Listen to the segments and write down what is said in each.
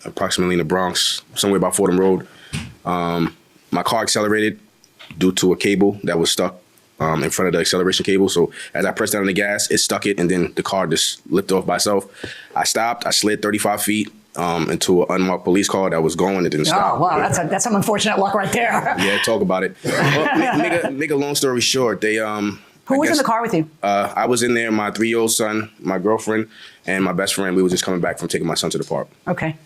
approximately in the Bronx, somewhere by Fordham Road. My car accelerated due to a cable that was stuck in front of the acceleration cable. So as I pressed down on the gas, it stuck it, and then the car just lifted off by itself. I stopped. I slid 35 feet into an unmarked police car that was going. It didn't stop. Oh, wow. That's some unfortunate luck right there. Yeah, talk about it. Well, make a long story short, they... Who was in the car with you? I was in there, my 3-year-old son, my girlfriend, and my best friend. We were just coming back from taking my son to the park. Okay.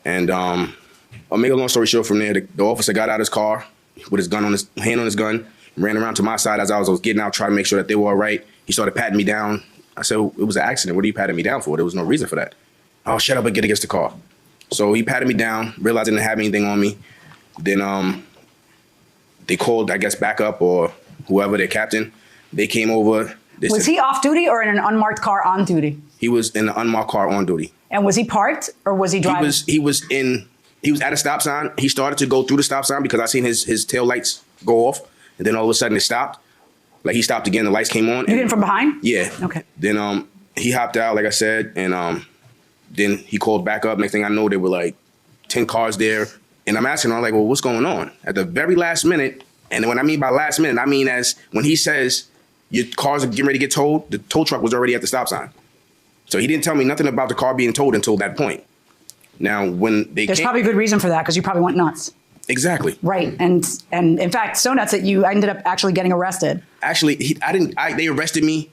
And I'll make a long story short from there. The officer got out of his car with his hand on his gun, ran around to my side as I was getting out, trying to make sure that they were all right. He started patting me down. I said, it was an accident. What are you patting me down for? There was no reason for that. Oh, shut up and get against the car. So he patted me down, realized I didn't have anything on me. Then they called, I guess, backup or whoever, their captain. They came over. Was he off duty or in an unmarked car on duty? He was in an unmarked car on duty. And was he parked or was he driving? He was at a stop sign. He started to go through the stop sign because I seen his tail lights go off. And then all of a sudden it stopped. Like he stopped again, the lights came on. You hit him from behind? Yeah. Okay. Then he hopped out, like I said, and then he called back up. Next thing I know, there were like 10 cars there. And I'm asking him, like, well, what's going on? At the very last minute, and when I mean by last minute, I mean as when he says, your cars are getting ready to get towed, the tow truck was already at the stop sign. So he didn't tell me nothing about the car being towed until that point. Now, when There's probably a good reason for that because you probably went nuts. Exactly. Right. And in fact, so nuts that you ended up actually getting arrested. Actually, they arrested me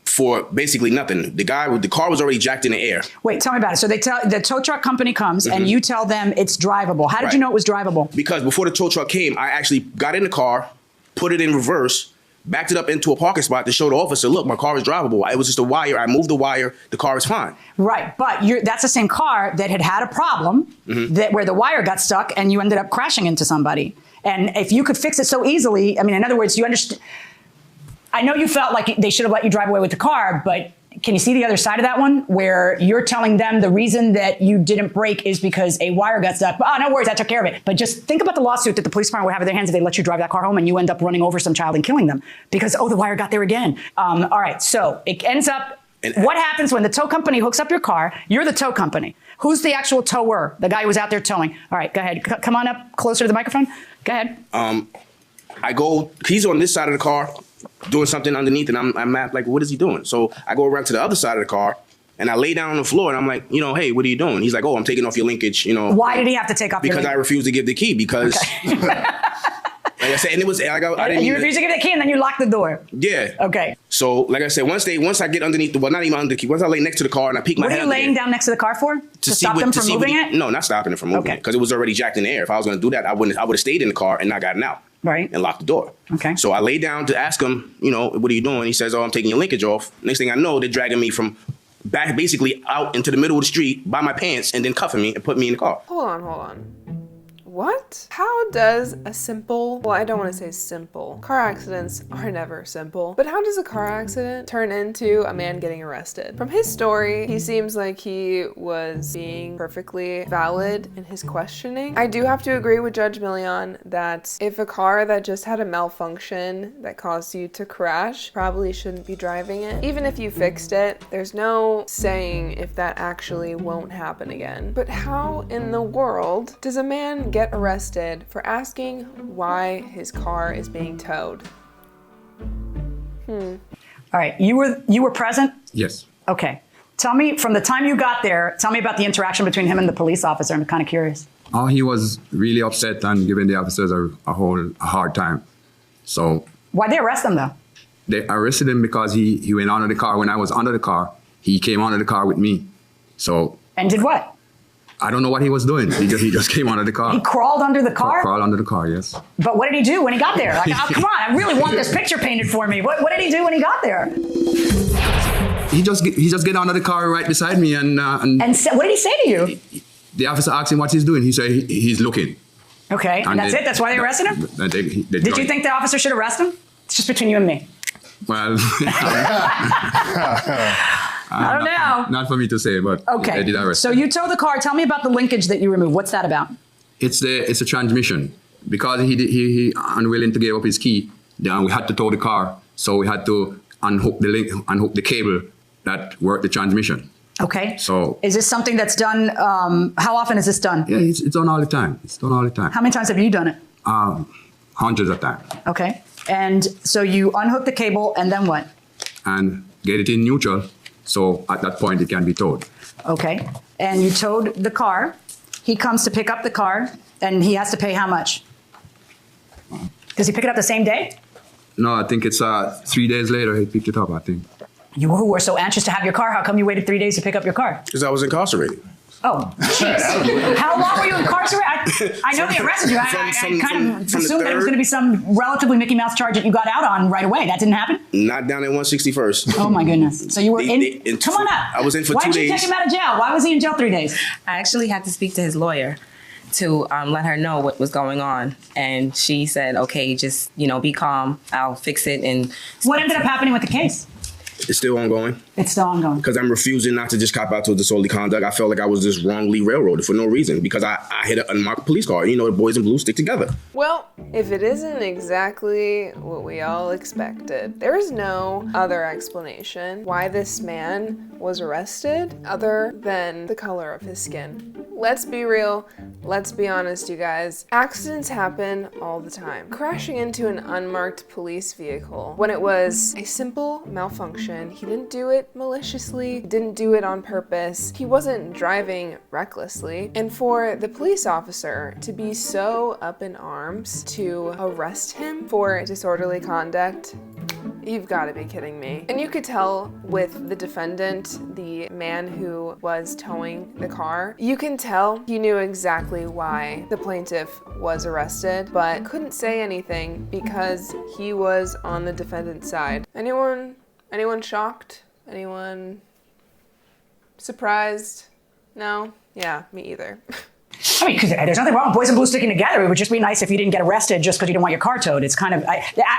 for basically nothing. The car was already jacked in the air. Wait, tell me about it. So the tow truck company comes and you tell them it's drivable. How did you know it was drivable? Because before the tow truck came, I actually got in the car, put it in reverse, backed it up into a parking spot to show the officer, look, my car is drivable. It was just a wire. I moved the wire. The car is fine. Right. But that's the same car that had a problem where the wire got stuck and you ended up crashing into somebody. And if you could fix it so easily, I mean, in other words, you understand. I know you felt like they should have let you drive away with the car, but can you see the other side of that one where you're telling them the reason that you didn't brake is because a wire got stuck? Oh, no worries, I took care of it. But just think about the lawsuit that the police department would have in their hands if they let you drive that car home and you end up running over some child and killing them because, the wire got there again. All right, so it ends up, what happens when the tow company hooks up your car? You're the tow company. Who's the actual tower? The guy who was out there towing. All right, go ahead. Come on up closer to the microphone. Go ahead. He's on this side of the car, doing something underneath, and I'm like, what is he doing? So I go around to the other side of the car, and I lay down on the floor, and I'm like, hey, what are you doing? He's like, oh, I'm taking off your linkage, Why did he have to take off your linkage? Because I refused to give the key, because... Okay. Like I said, and it was, I didn't. You refused to give the key, and then you locked the door. Yeah. Okay. So, like I said, once I get underneath the, well, not even under the key, once I lay next to the car and I peek my head. What are you laying down next to the car for? To stop them from moving it? No, not stopping it from moving it, because it was already jacked in the air. If I was going to do that, I would have stayed in the car and not gotten out. Right. And locked the door. Okay. So I lay down to ask him, what are you doing? He says, oh, I'm taking your linkage off. Next thing I know, they're dragging me from back, basically out into the middle of the street by my pants, and then cuffing me and putting me in the car. Hold on. What? How does a simple, well, I don't want to say simple, car accidents are never simple, but how does a car accident turn into a man getting arrested? From his story, he seems like he was being perfectly valid in his questioning. I do have to agree with Judge Million that if a car that just had a malfunction that caused you to crash, probably shouldn't be driving it. Even if you fixed it, there's no saying if that actually won't happen again. But how in the world does a man get arrested for asking why his car is being towed? All right, you were present? Yes. Okay. Tell me, from the time you got there, tell me about the interaction between him and the police officer. I'm kind of curious. Oh, he was really upset and giving the officers a hard time. So. Why'd they arrest him, though? They arrested him because he went under the car. When I was under the car, he came under the car with me. So. And did what? I don't know what he was doing. He just came under the car. He crawled under the car? Crawled under the car, yes. But what did he do when he got there? Like, oh, come on, I really want this picture painted for me. What did he do when he got there? He just get under the car right beside me and what did he say to you? The officer asked him what he's doing. He said he's looking. Okay, and that's it? That's why they arrested him? Did you think the officer should arrest him? It's just between you and me. Well, I don't know. Not for me to say, but okay. They did arrest. So you tow the car. Tell me about the linkage that you removed. What's that about? It's a transmission. Because he unwilling to give up his key, then we had to tow the car. So we had to unhook the cable that worked the transmission. Okay. So is this something that's done? How often is this done? yeah, it's done all the time. It's done all the time. How many times have you done it? Hundreds of times. Okay. And so you unhook the cable and then what? And get it in neutral. So at that point, it can be towed. Okay. And you towed the car. He comes to pick up the car and he has to pay how much? Does he pick it up the same day? No, I think it's 3 days later he picked it up, I think. You who were so anxious to have your car, how come you waited 3 days to pick up your car? Because I was incarcerated. Oh, jeez. How long were you incarcerated? I know they arrested you. I kind of assumed that it was going to be some relatively Mickey Mouse charge that you got out on right away. That didn't happen? Not down at 161st. Oh, my goodness. So you were in come on up. I was in for 2 days. Why did you take him out of jail? Why was he in jail 3 days? I actually had to speak to his lawyer to let her know what was going on. And she said, okay, just, be calm. I'll fix it. And what ended up happening with the case? It's still ongoing. It's still ongoing. Because I'm refusing not to just cop out to disorderly conduct. I felt like I was just wrongly railroaded for no reason because I hit an unmarked police car. The boys in blue stick together. Well, if it isn't exactly what we all expected, there is no other explanation why this man was arrested other than the color of his skin. Let's be real. Let's be honest, you guys. Accidents happen all the time. Crashing into an unmarked police vehicle when it was a simple malfunction. He didn't do it maliciously. He didn't do it on purpose. He wasn't driving recklessly. And for the police officer to be so up in arms to arrest him for disorderly conduct, you've got to be kidding me. And you could tell with the defendant, the man who was towing the car, you can tell he knew exactly why the plaintiff was arrested, but couldn't say anything because he was on the defendant's side. Anyone shocked? Anyone surprised? No? Yeah, me either. I mean, because there's nothing wrong with boys in blue sticking together. It would just be nice if you didn't get arrested just because you didn't want your car towed. It's kind of,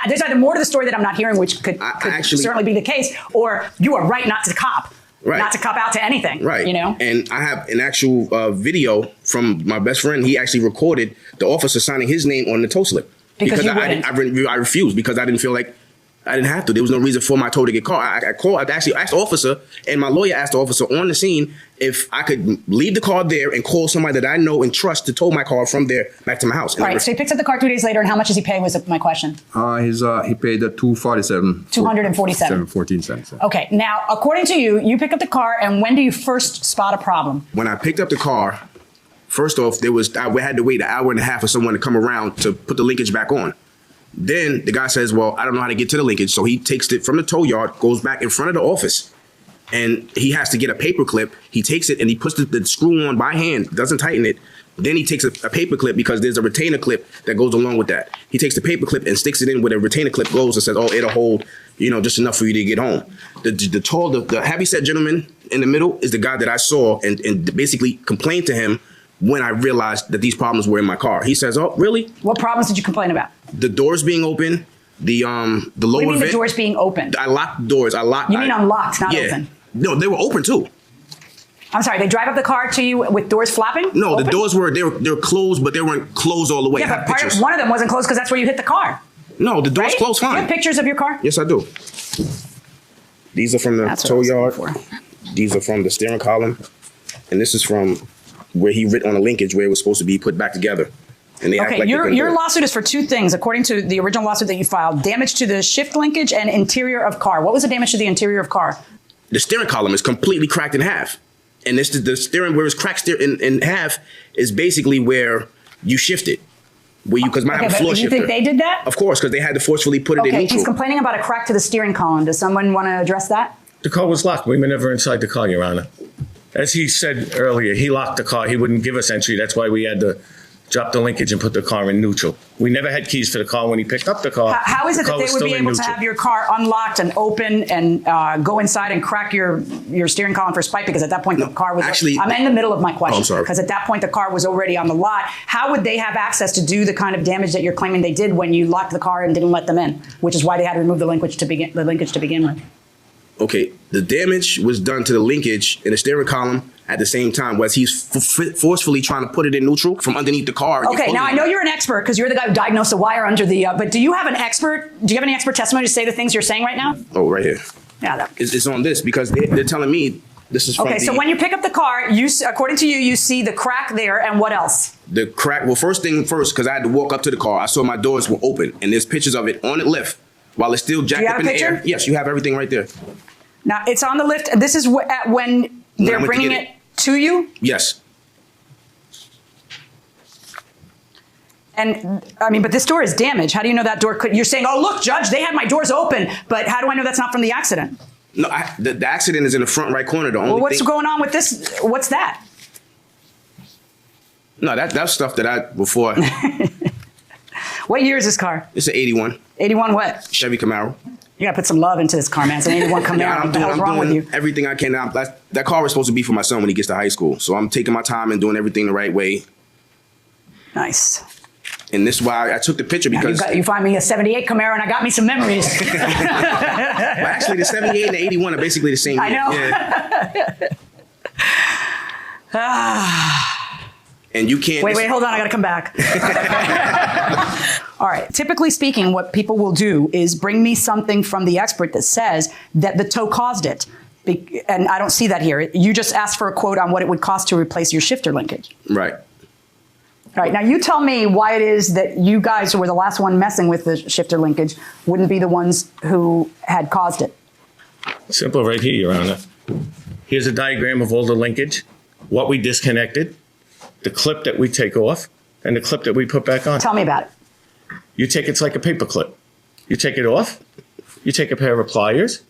there's either more to the story that I'm not hearing, which could actually, certainly be the case, or you are right not to cop. Right. Not to cop out to anything. Right. And I have an actual video from my best friend. He actually recorded the officer signing his name on the tow slip. Because I refused because I didn't feel like I didn't have to. There was no reason for my tow to get caught. I actually asked the officer, and my lawyer asked the officer on the scene if I could leave the car there and call somebody that I know and trust to tow my car from there back to my house. All right, so he picks up the car 2 days later, and how much does he pay was my question. He paid the $247. 247. 14 cents. Okay, now, according to you, you pick up the car, and when do you first spot a problem? When I picked up the car, first off, we had to wait an hour and a half for someone to come around to put the linkage back on. Then the guy says, well, I don't know how to get to the linkage. So he takes it from the tow yard, goes back in front of the office, and he has to get a paper clip. He takes it and he puts the screw on by hand, doesn't tighten it. Then he takes a paper clip because there's a retainer clip that goes along with that. He takes the paper clip and sticks it in where the retainer clip goes and says, oh, it'll hold, just enough for you to get home. The heavyset gentleman in the middle is the guy that I saw and basically complained to him when I realized that these problems were in my car. He says, oh, really? What problems did you complain about? The doors being open, the lower vent. What do you mean the doors being open? I locked the doors. You mean unlocked, not open? No, they were open too. I'm sorry, they drive up the car to you with doors flapping? No, open? The doors were closed, but they weren't closed all the way. Yeah, but one of them wasn't closed because that's where you hit the car. No, the door's closed fine. Do you have pictures of your car? Yes, I do. These are from the tow yard. These are from the steering column. And this is from where he writ on a linkage where it was supposed to be put back together. And they act like your lawsuit is for two things, according to the original lawsuit that you filed: damage to the shift linkage and interior of car. What was the damage to the interior of car? The steering column is completely cracked in half. And the steering, where it's cracked in half, is basically where you shift it. Because I have a floor shifter. You think they did that? Of course, because they had to forcefully put it in neutral. He's complaining about a crack to the steering column. Does someone want to address that? The car was locked. We were never inside the car, Your Honor. As he said earlier, he locked the car. He wouldn't give us entry. That's why we had to drop the linkage and put the car in neutral. We never had keys to the car. When he picked up the car, how is it that they would be able to have your car unlocked and open and go inside and crack your steering column for spite? Because at that point the car was actually. I'm in the middle of my question. Oh, I'm sorry. Because at that point the car was already on the lot. How would they have access to do the kind of damage that you're claiming they did when you locked the car and didn't let them in? Which is why they had to remove the linkage to begin with. Okay, the damage was done to the linkage in the steering column at the same time, whereas he's forcefully trying to put it in neutral from underneath the car. Okay, now I know you're an expert because you're the guy who diagnosed the wire under the, but do you have any expert testimony to say the things you're saying right now? Oh, right here. Yeah. It's on this because they're telling me This is from Okay, so when you pick up the car, according to you, you see the crack there, and what else? the crack. Well, first thing first, because I had to walk up to the car, I saw my doors were open, and there's pictures of it on the lift while it's still jacked you up have in a the air. picture? Yes, you have everything right there. Now, it's on the lift. This is when they're I went to bringing get it to you? Yes. And, I mean, but this door is damaged. How do you know that door you're saying, oh, look, Judge, they had my doors open, but how do I know that's not from the accident? No, the accident is in the front right corner. The only Well, what's thing, going on with this? What's that? No, that's stuff that before. What year is this car? It's an 81 81 what? Chevy Camaro. You gotta put some love into this car, man. It's an 81 Camaro. Yeah, What the hell's wrong with you? everything I can. That car was supposed to be for my son when he gets to high school. So I'm taking my time and doing everything the right way. Nice. And this is why I took the picture, because You find me a 78 Camaro and I got me some memories. well, actually the 78 and the 81 are basically the same. I know. Yeah. And you can't. Wait, hold on. I got to come back. All right. Typically speaking, what people will do is bring me something from the expert that says that the tow caused it. And I don't see that here. You just asked for a quote on what it would cost to replace your shifter linkage. Right. All right. Now, you tell me why it is that you guys who were the last one messing with the shifter linkage wouldn't be the ones who had caused it. Simple right here, Your Honor. Here's a diagram of all the linkage, what we disconnected, the clip that we take off, and the clip that we put back on. Tell me about it. You take it's like a paper clip. You take it off, you take a pair of pliers,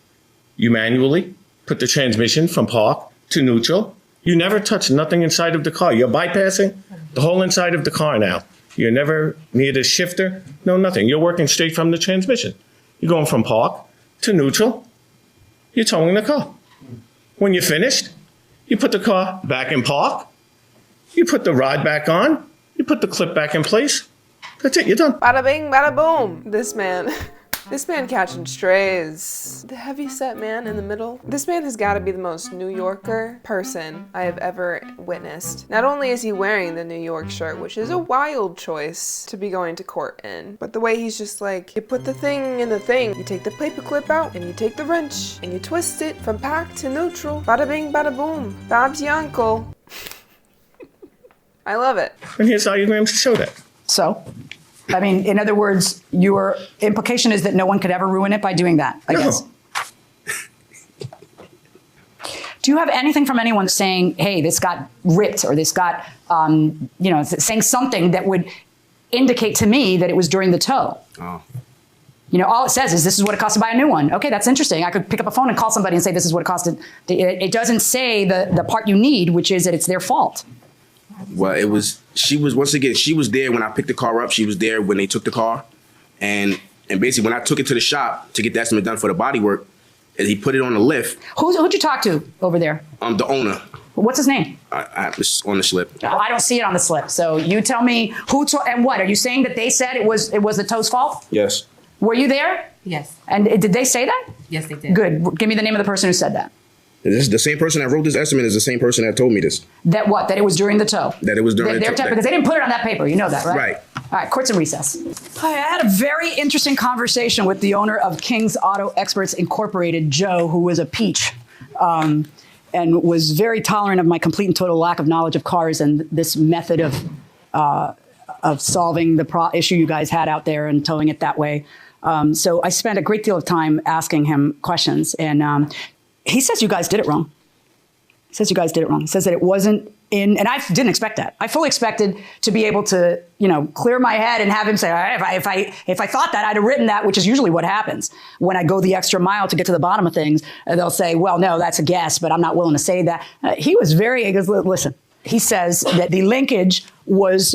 you manually put the transmission from park to neutral. You never touch nothing inside of the car. You're bypassing the whole inside of the car now. You're never near the shifter, no nothing. You're working straight from the transmission. You're going from park to neutral. You're towing the car. When you're finished, you put the car back in park. You put the rod back on. You put the clip back in place. That's it. You're done. Bada bing, bada boom. This man catching strays. The heavy-set man in the middle. This man has got to be the most New Yorker person I have ever witnessed. Not only is he wearing the New York shirt, which is a wild choice to be going to court in, but the way he's just like, you put the thing in the thing, you take the paper clip out, and you take the wrench, and you twist it from pack to neutral. Bada bing, bada boom. Bob's your uncle. I love it. And here's diagrams to show that. So, I mean, in other words, your implication is that no one could ever ruin it by doing that, I guess. Do you have anything from anyone saying, hey, this got ripped, or this got, saying something that would indicate to me that it was during the tow? Oh. You know, all it says is this is what it cost to buy a new one. Okay, that's interesting. I could pick up a phone and call somebody and say this is what it costed. It doesn't say the part you need, which is that it's their fault. Well, she was there when I picked the car up. She was there when they took the car. And basically when I took it to the shop to get the estimate done for the body work, and he put it on the lift. Who'd you talk to over there? The owner. What's his name? It's on the slip. I don't see it on the slip. So you tell me and what? Are you saying that they said it was the tow's fault? Yes. Were you there? Yes. And did they say that? Yes, they did. Good. Give me the name of the person who said that. This is the same person that wrote this estimate is the same person that told me this. That what? That it was during the tow? That it was during the tow. Because they didn't put it on that paper. You know that, right? Right. All right, court's in recess. Hi, I had a very interesting conversation with the owner of King's Auto Experts Incorporated, Joe, who was a peach, and was very tolerant of my complete and total lack of knowledge of cars and this method of solving the issue you guys had out there and towing it that way. So I spent a great deal of time asking him questions, and he says you guys did it wrong. He says you guys did it wrong. He says that it wasn't in, and I didn't expect that. I fully expected to be able to, clear my head and have him say, if I thought that, I'd have written that, which is usually what happens. When I go the extra mile to get to the bottom of things, they'll say, well, no, that's a guess, but I'm not willing to say that. He goes, listen, he says that the linkage was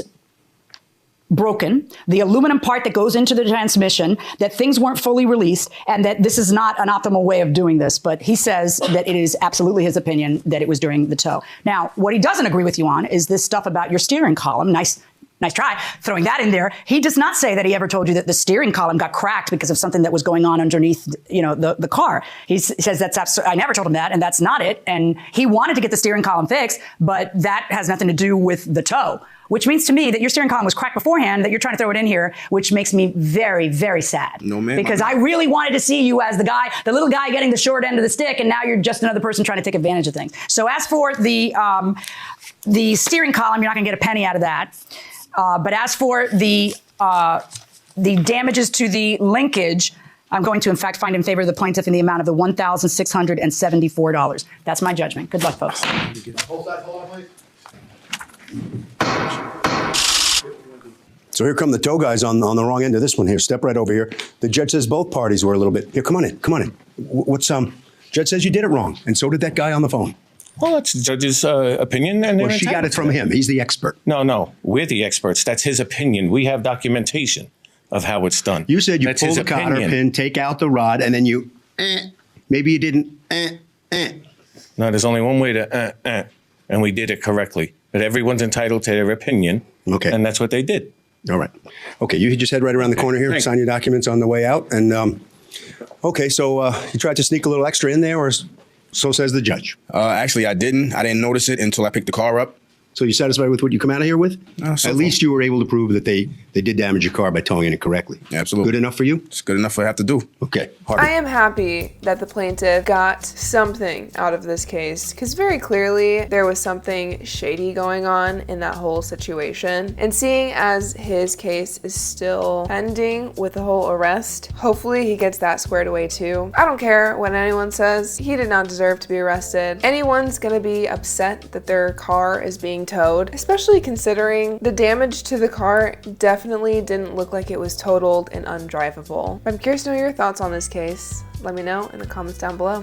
broken, the aluminum part that goes into the transmission, that things weren't fully released, and that this is not an optimal way of doing this. But he says that it is absolutely his opinion that it was during the tow. Now, what he doesn't agree with you on is this stuff about your steering column. Nice Nice try throwing that in there. He does not say that he ever told you that the steering column got cracked because of something that was going on underneath, the car. He says that's I never told him that, and that's not it. And he wanted to get the steering column fixed, but that has nothing to do with the tow, which means to me that your steering column was cracked beforehand, that you're trying to throw it in here, which makes me very, very sad. No, ma'am. Because I really wanted to see you as the little guy getting the short end of the stick, and now you're just another person trying to take advantage of things. So as for the steering column, you're not going to get a penny out of that. But as for the damages to the linkage, I'm going to, in fact, find in favor of the plaintiff in the amount of the $1,674. That's my judgment. Good luck, folks. Hold on, please. So here come the tow guys on the wrong end of this one here. Step right over here. The judge says both parties were a little bit. Here, come on in. Come on in. What's Judge says you did it wrong, and so did that guy on the phone. Well, that's the judge's opinion. And Well, she got it from him. He's the expert. No, we're the experts. That's his opinion. We have documentation of how it's done. You said you That's pull his the cotter opinion. pin, take out the rod, and then you, maybe you didn't, No, there's only one way to, and we did it correctly. But everyone's entitled to their opinion. Okay. And that's what they did. All right. Okay, you just head right around the corner here, Thanks. sign your documents on the way out. And, okay, so you tried to sneak a little extra in there, or so says the judge. Actually, I didn't. I didn't notice it until I picked the car up. So you satisfied with what you come out of here with? So At far. least you were able to prove that they did damage your car by towing it incorrectly. Absolutely. Good enough for you? It's good enough for what I have to do. Okay. I am happy that the plaintiff got something out of this case, because very clearly there was something shady going on in that whole situation. And seeing as his case is still pending with the whole arrest, hopefully he gets that squared away too. I don't care what anyone says, he did not deserve to be arrested. Anyone's gonna be upset that their car is being towed, especially considering the damage to the car definitely didn't look like it was totaled and undrivable. I'm curious to know your thoughts on this case. Let me know in the comments down below.